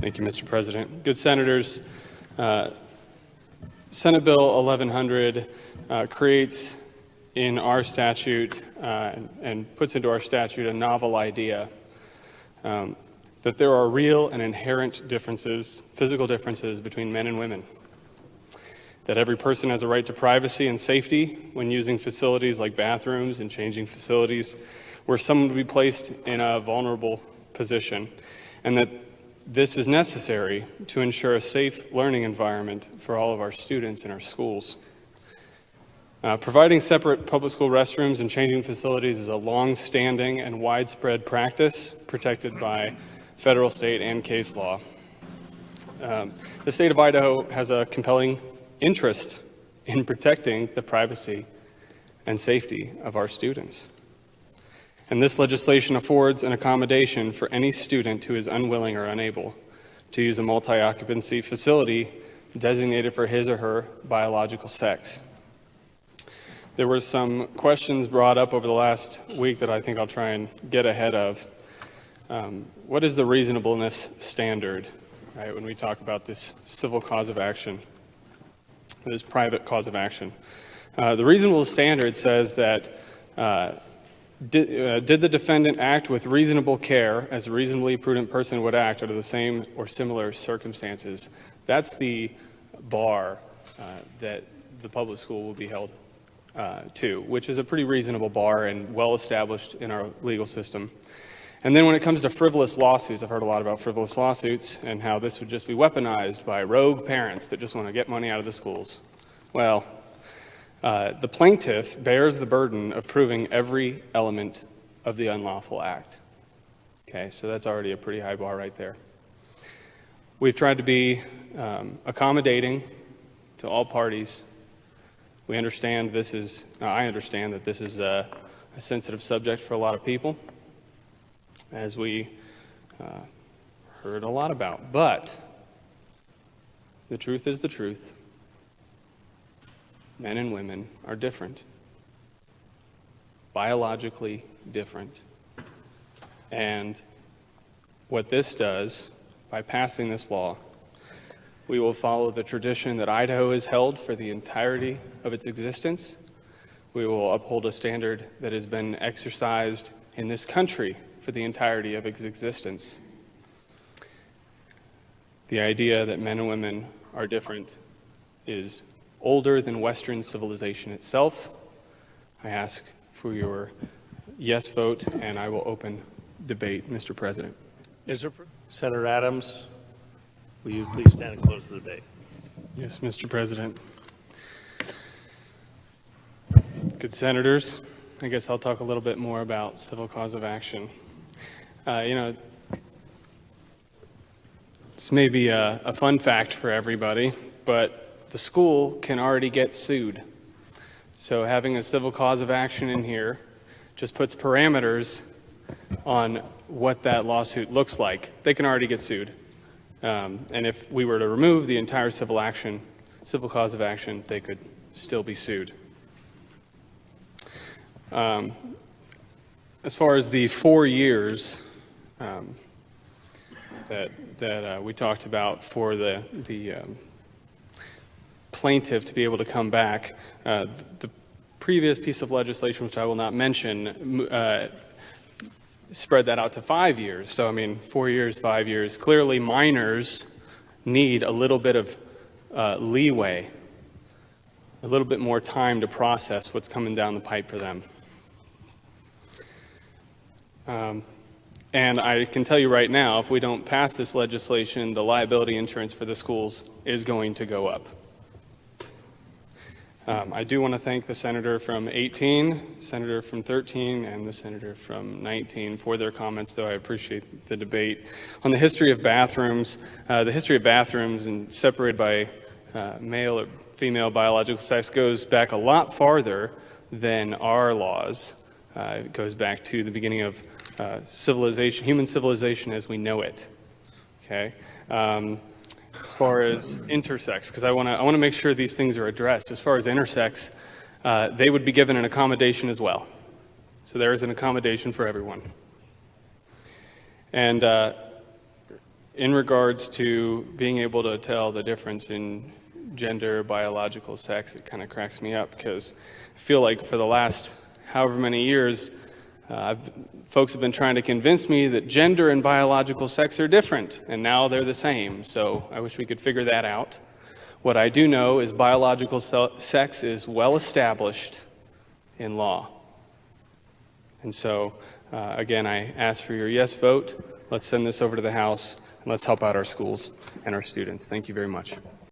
Thank you, Mr. President. Good senators, Senate Bill 1100 creates in our statute and puts into our statute a novel idea that there are real and inherent differences, physical differences between men and women. That every person has a right to privacy and safety when using facilities like bathrooms and changing facilities where someone would be placed in a vulnerable position, and that this is necessary to ensure a safe learning environment for all of our students in our schools. Providing separate public school restrooms and changing facilities is a long-standing and widespread practice protected by federal, state, and case law. The state of Idaho has a compelling interest in protecting the privacy and safety of our students. And this legislation affords an accommodation for any student who is unwilling or unable to use a multi-occupancy facility designated for his or her biological sex. There were some questions brought up over the last week that I think I'll try and get ahead of. What is the reasonableness standard, right, when we talk about this civil cause of action, this private cause of action? The reasonable standard says that did the defendant act with reasonable care as a reasonably prudent person would act under the same or similar circumstances? That's the bar that the public school will be held to, which is a pretty reasonable bar and well established in our legal system. And then when it comes to frivolous lawsuits, I've heard a lot about frivolous lawsuits and how this would just be weaponized by rogue parents that just want to get money out of the schools. Well, the plaintiff bears the burden of proving every element of the unlawful act. Okay, so that's already a pretty high bar right there. We've tried to be accommodating to all parties. We understand I understand that this is a sensitive subject for a lot of people, as we heard a lot about. But the truth is the truth. Men and women are different, biologically different. And what this does, by passing this law, we will follow the tradition that Idaho has held for the entirety of its existence. We will uphold a standard that has been exercised in this country for the entirety of its existence. The idea that men and women are different is older than Western civilization itself. I ask for your yes vote, and I will open debate, Mr. President. Senator Adams, will you please stand and close the debate? Yes, Mr. President. Good senators, I guess I'll talk a little bit more about civil cause of action. This may be a fun fact for everybody, but the school can already get sued. So having a civil cause of action in here just puts parameters on what that lawsuit looks like. They can already get sued. And if we were to remove the entire civil cause of action, they could still be sued. As far as the 4 years that we talked about for the plaintiff to be able to come back, the previous piece of legislation, which I will not mention, spread that out to 5 years. So, 4 years, 5 years. Clearly, minors need a little bit of leeway, a little bit more time to process what's coming down the pipe for them. And I can tell you right now, if we don't pass this legislation, the liability insurance for the schools is going to go up. I do want to thank the senator from 18, senator from 13, and the senator from 19 for their comments, though I appreciate the debate. On the history of bathrooms, and separated by male or female biological sex goes back a lot farther than our laws. It goes back to the beginning of civilization, human civilization as we know it. Okay. As far as intersex, because I want to make sure these things are addressed. As far as intersex, they would be given an accommodation as well. So there is an accommodation for everyone. And in regards to being able to tell the difference in gender, biological sex, it kind of cracks me up because I feel like for the last however many years, folks have been trying to convince me that gender and biological sex are different, and now they're the same. So I wish we could figure that out. What I do know is biological sex is well established in law. And so, again, I ask for your yes vote. Let's send this over to the House, and let's help out our schools and our students. Thank you very much.